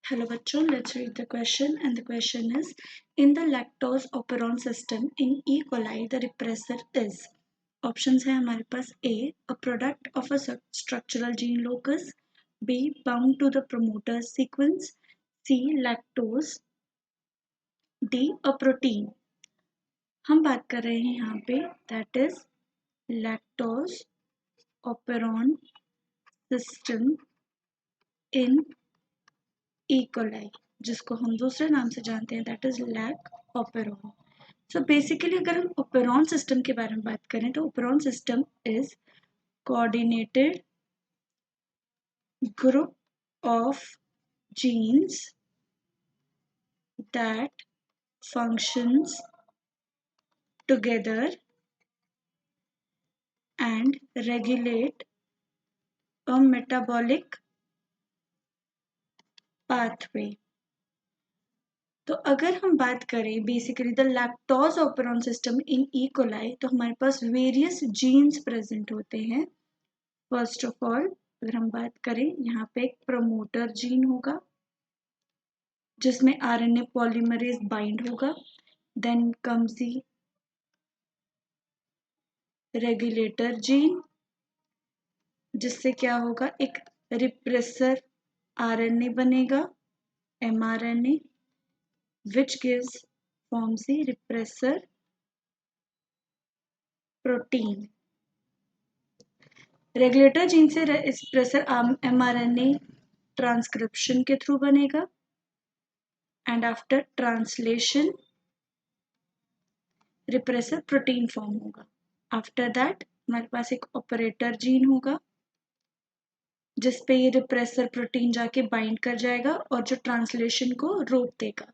Hello बच्चों, let's read the question and the question is in the lactose operon system in E. coli the repressor is options है हमारे पास a product of a structural gene locus, b bound to the promoter sequence, c lactose, d a protein. हम बात कर रहे हैं यहाँ पे that is lactose operon system in E. coli जिसको हम दूसरे नाम से जानते हैं that is lac operon. So basically अगर हम ओपेरॉन सिस्टम के बारे में बात करें तो operon system is coordinated group of genes that functions together and regulate a metabolic pathway. तो अगर हम बात करें basically the lactose operon system in E coli तो हमारे पास वेरियस जीन्स प्रेजेंट होते हैं. फर्स्ट ऑफ ऑल अगर हम बात करें यहाँ पे एक प्रमोटर जीन होगा जिसमें आरएनए पॉलीमरेज बाइंड होगा. Then comes the regulator gene जिससे क्या होगा एक रिप्रेसर आरएनए बनेगा mRNA which forms the repressor protein. Regulator gene से रिप्रेसर एमआरएनए ट्रांसक्रिप्शन के थ्रू बनेगा and after translation repressor protein form होगा. आफ्टर दैट हमारे पास एक ऑपरेटर जीन होगा जिसपे ये रिप्रेसर प्रोटीन जाके बाइंड कर जाएगा और जो ट्रांसलेशन को रोक देगा.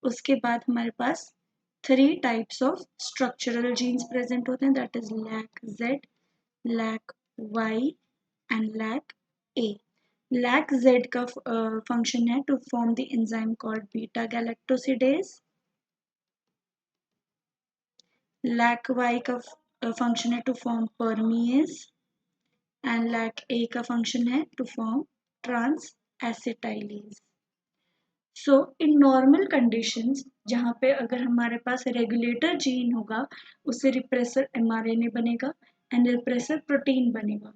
उसके बाद हमारे पास 3 types of structural genes present होते हैं that is lac Z, lac Y and lac A. Lac Z का फंक्शन है to form the enzyme called beta galactosidase. Lac Y का फंक्शन है to form permease and lac A का function है to form transacetylase. So in normal conditions जहाँ पे अगर हमारे पास रेगुलेटर जीन होगा उससे रिप्रेसर एमआरएनए बनेगा एंड रिप्रेसर प्रोटीन बनेगा.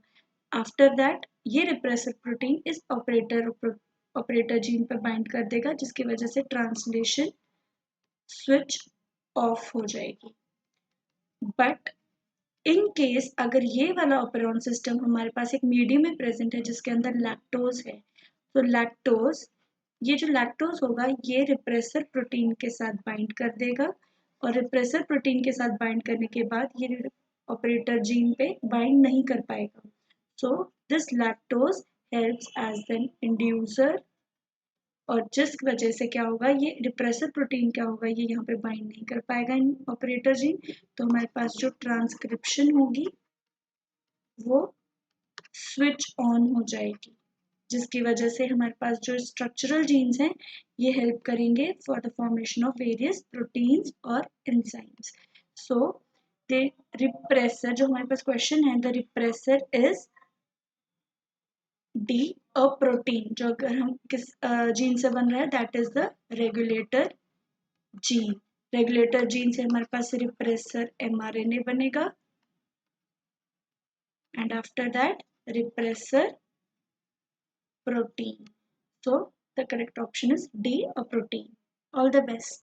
आफ्टर दैट ये रिप्रेसर प्रोटीन इस ऑपरेटर जीन पर बाइंड कर देगा जिसकी वजह से ट्रांसलेशन स्विच ऑफ हो जाएगी. बट इन केस अगर ये वाला ऑपरेरॉन सिस्टम हमारे पास एक मीडियम में प्रेजेंट है जिसके अंदर लैक्टोज है तो लैक्टोज ये जो लैक्टोज होगा ये रिप्रेसर प्रोटीन के साथ बाइंड कर देगा और रिप्रेसर प्रोटीन के साथ बाइंड करने के बाद ये ऑपरेटर जीन पे बाइंड नहीं कर पाएगा. So this lactose helps as an inducer और जिस वजह से क्या होगा ये रिप्रेसर प्रोटीन क्या होगा ये यहाँ पे बाइंड नहीं कर पाएगा इन ऑपरेटर जीन. तो हमारे पास जो ट्रांसक्रिप्शन होगी वो स्विच ऑन हो जाएगी जिसकी वजह से हमारे पास जो स्ट्रक्चरल जीन्स हैं ये हेल्प करेंगे for the formation of various proteins और एंजाइम्स. सो द रिप्रेसर जो हमारे पास क्वेश्चन है the repressor is D a protein. जो अगर हम किस जीन से बन रहा है that is the regulator gene. Regulator gene से हमारे पास रिप्रेसर एमआरएनए बनेगा and after that repressor protein. So the correct option is D, a protein. All the best.